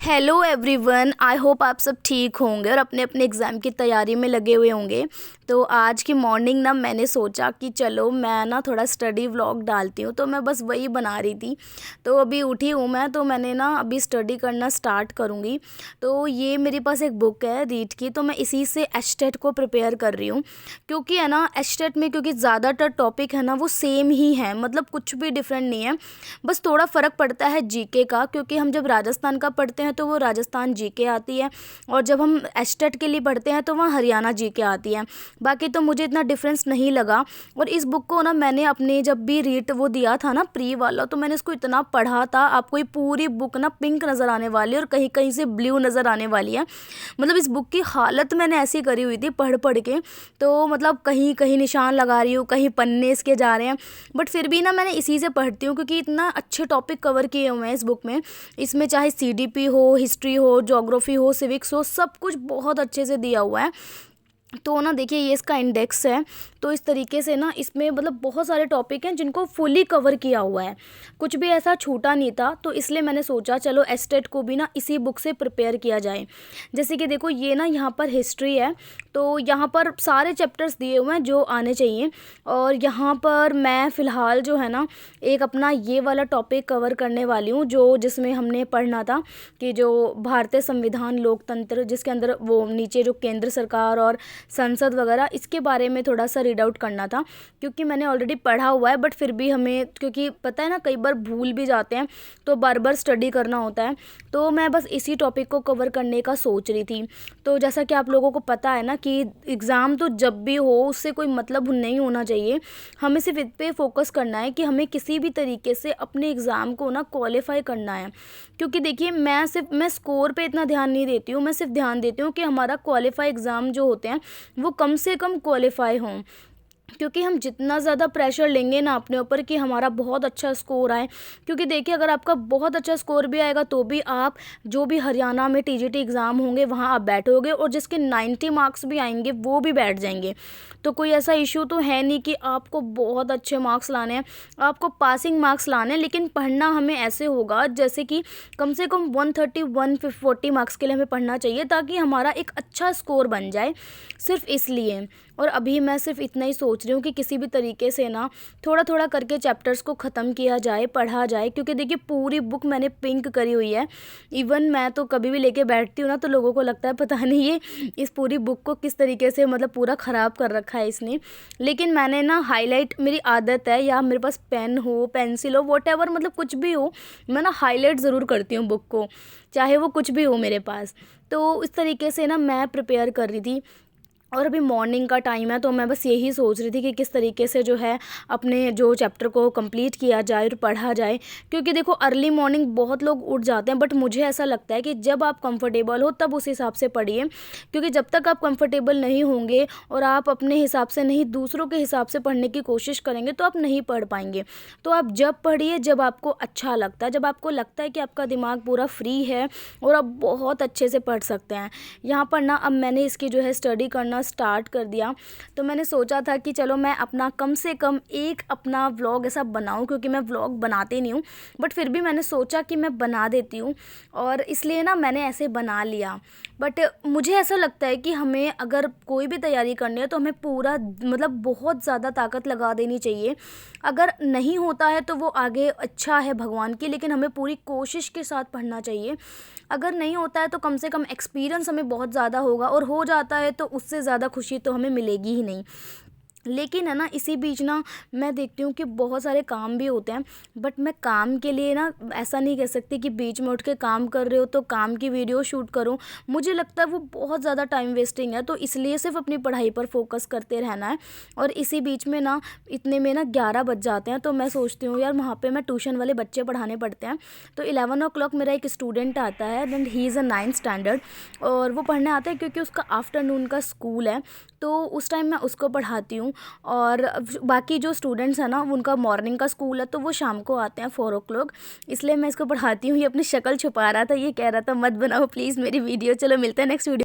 Hello everyone, I hope आप सब ठीक होंगे और अपने अपने एग्ज़ाम की तैयारी में लगे हुए होंगे। तो आज की मॉर्निंग ना मैंने सोचा कि चलो मैं ना थोड़ा स्टडी व्लॉग डालती हूँ, तो मैं बस वही बना रही थी। तो अभी उठी हूँ मैं, तो मैंने ना अभी स्टडी करना स्टार्ट करूँगी। तो ये मेरे पास एक बुक है रीड की, तो मैं इसी से एचटेट को प्रिपेयर कर रही हूँ। क्योंकि है ना एचटेट में, क्योंकि ज़्यादातर टॉपिक है ना वो सेम ही है, मतलब कुछ भी डिफरेंट नहीं है। बस थोड़ा फ़र्क पड़ता है जीके का, क्योंकि हम जब राजस्थान का पढ़ते हैं तो वो राजस्थान जीके आती है, और जब हम एस्टेट के लिए पढ़ते हैं तो वहाँ हरियाणा जीके आती है। बाकी तो मुझे इतना डिफरेंस नहीं लगा। और इस बुक को ना मैंने अपने जब भी रीड वो दिया था ना प्री वाला, तो मैंने इसको इतना पढ़ा था। आपको ये पूरी बुक ना पिंक नज़र आने वाली है और कहीं कहीं से ब्लू नज़र आने वाली है। मतलब इस बुक की हालत मैंने ऐसी करी हुई थी पढ़ पढ़ के, तो मतलब कहीं कहीं निशान लगा रही हूँ, कहीं पन्ने इसके जा रहे हैं। बट फिर भी ना मैंने इसी से पढ़ती हूँ, क्योंकि इतना अच्छे टॉपिक कवर किए हुए हैं इस बुक में। इसमें चाहे सीडीपी हो, हिस्ट्री हो, ज्योग्राफी हो, सिविक्स हो, सब कुछ बहुत अच्छे से दिया हुआ है। तो ना देखिए, ये इसका इंडेक्स है। तो इस तरीके से ना इसमें मतलब बहुत सारे टॉपिक हैं जिनको फुली कवर किया हुआ है, कुछ भी ऐसा छूटा नहीं था। तो इसलिए मैंने सोचा चलो एस्टेट को भी ना इसी बुक से प्रिपेयर किया जाए। जैसे कि देखो, ये ना यहाँ पर हिस्ट्री है, तो यहाँ पर सारे चैप्टर्स दिए हुए हैं जो आने चाहिए। और यहाँ पर मैं फ़िलहाल जो है ना एक अपना ये वाला टॉपिक कवर करने वाली हूँ, जो जिसमें हमने पढ़ना था कि जो भारतीय संविधान लोकतंत्र, जिसके अंदर वो नीचे जो केंद्र सरकार और संसद वगैरह, इसके बारे में थोड़ा सा रीड आउट करना था। क्योंकि मैंने ऑलरेडी पढ़ा हुआ है, बट फिर भी हमें, क्योंकि पता है ना कई बार भूल भी जाते हैं, तो बार बार स्टडी करना होता है। तो मैं बस इसी टॉपिक को कवर करने का सोच रही थी। तो जैसा कि आप लोगों को पता है ना कि एग्ज़ाम तो जब भी हो उससे कोई मतलब नहीं होना चाहिए। हमें सिर्फ इस पे फोकस करना है कि हमें किसी भी तरीके से अपने एग्ज़ाम को ना क्वालिफाई करना है। क्योंकि देखिए, मैं स्कोर पे इतना ध्यान नहीं देती हूँ, मैं सिर्फ ध्यान देती हूँ कि हमारा क्वालिफाई एग्ज़ाम जो होते हैं वो कम से कम क्वालिफाई हों। क्योंकि हम जितना ज़्यादा प्रेशर लेंगे ना अपने ऊपर कि हमारा बहुत अच्छा स्कोर आए, क्योंकि देखिए अगर आपका बहुत अच्छा स्कोर भी आएगा तो भी आप जो भी हरियाणा में टीजीटी एग्ज़ाम होंगे वहाँ आप बैठोगे, और जिसके 90 मार्क्स भी आएंगे वो भी बैठ जाएंगे। तो कोई ऐसा इशू तो है नहीं कि आपको बहुत अच्छे मार्क्स लाने हैं, आपको पासिंग मार्क्स लाने हैं। लेकिन पढ़ना हमें ऐसे होगा जैसे कि कम से कम 130 140 मार्क्स के लिए हमें पढ़ना चाहिए, ताकि हमारा एक अच्छा स्कोर बन जाए, सिर्फ इसलिए। और अभी मैं सिर्फ इतना ही सोच रही हूँ कि किसी भी तरीके से ना थोड़ा थोड़ा करके चैप्टर्स को ख़त्म किया जाए, पढ़ा जाए। क्योंकि देखिए पूरी बुक मैंने पिंक करी हुई है। इवन मैं तो कभी भी लेके बैठती हूँ ना, तो लोगों को लगता है पता नहीं ये इस पूरी बुक को किस तरीके से मतलब पूरा ख़राब कर रखा है इसने। लेकिन मैंने ना हाईलाइट, मेरी आदत है, या मेरे पास पेन हो, पेंसिल हो, वॉटेवर, मतलब कुछ भी हो, मैं ना हाईलाइट ज़रूर करती हूँ बुक को, चाहे वो कुछ भी हो मेरे पास। तो इस तरीके से ना मैं प्रिपेयर कर रही थी। और अभी मॉर्निंग का टाइम है, तो मैं बस यही सोच रही थी कि किस तरीके से जो है अपने जो चैप्टर को कंप्लीट किया जाए और पढ़ा जाए। क्योंकि देखो अर्ली मॉर्निंग बहुत लोग उठ जाते हैं, बट मुझे ऐसा लगता है कि जब आप कंफर्टेबल हो तब उस हिसाब से पढ़िए। क्योंकि जब तक आप कंफर्टेबल नहीं होंगे और आप अपने हिसाब से नहीं, दूसरों के हिसाब से पढ़ने की कोशिश करेंगे, तो आप नहीं पढ़ पाएंगे। तो आप जब पढ़िए जब आपको अच्छा लगता है, जब आपको लगता है कि आपका दिमाग पूरा फ्री है और आप बहुत अच्छे से पढ़ सकते हैं। यहाँ पर ना अब मैंने इसकी जो है स्टडी करना स्टार्ट कर दिया। तो मैंने सोचा था कि चलो मैं अपना कम से कम एक अपना व्लॉग ऐसा बनाऊं, क्योंकि मैं व्लॉग बनाती नहीं हूँ, बट फिर भी मैंने सोचा कि मैं बना देती हूँ, और इसलिए ना मैंने ऐसे बना लिया। बट मुझे ऐसा लगता है कि हमें अगर कोई भी तैयारी करनी है तो हमें पूरा मतलब बहुत ज़्यादा ताकत लगा देनी चाहिए। अगर नहीं होता है तो वो आगे अच्छा है भगवान की, लेकिन हमें पूरी कोशिश के साथ पढ़ना चाहिए। अगर नहीं होता है तो कम से कम एक्सपीरियंस हमें बहुत ज़्यादा होगा, और हो जाता है तो उससे ज़्यादा खुशी तो हमें मिलेगी ही नहीं। लेकिन है ना इसी बीच ना मैं देखती हूँ कि बहुत सारे काम भी होते हैं, बट मैं काम के लिए ना ऐसा नहीं कह सकती कि बीच में उठ के काम कर रहे हो तो काम की वीडियो शूट करूँ। मुझे लगता है वो बहुत ज़्यादा टाइम वेस्टिंग है, तो इसलिए सिर्फ अपनी पढ़ाई पर फोकस करते रहना है। और इसी बीच में ना इतने में ना 11 बज जाते हैं, तो मैं सोचती हूँ यार वहाँ पर मैं ट्यूशन वाले बच्चे पढ़ाने पड़ते हैं। तो 11 o'clock मेरा एक स्टूडेंट आता है, and he is a 9th standard, और वो पढ़ने आता है क्योंकि उसका आफ्टरनून का स्कूल है। तो उस टाइम मैं उसको पढ़ाती हूँ। और बाकी जो स्टूडेंट्स हैं ना उनका मॉर्निंग का स्कूल है, तो वो शाम को आते हैं 4 o'clock, इसलिए मैं इसको पढ़ाती हूँ। ये अपनी शक्ल छुपा रहा था, ये कह रहा था मत बनाओ प्लीज़ मेरी वीडियो। चलो मिलते हैं नेक्स्ट वीडियो।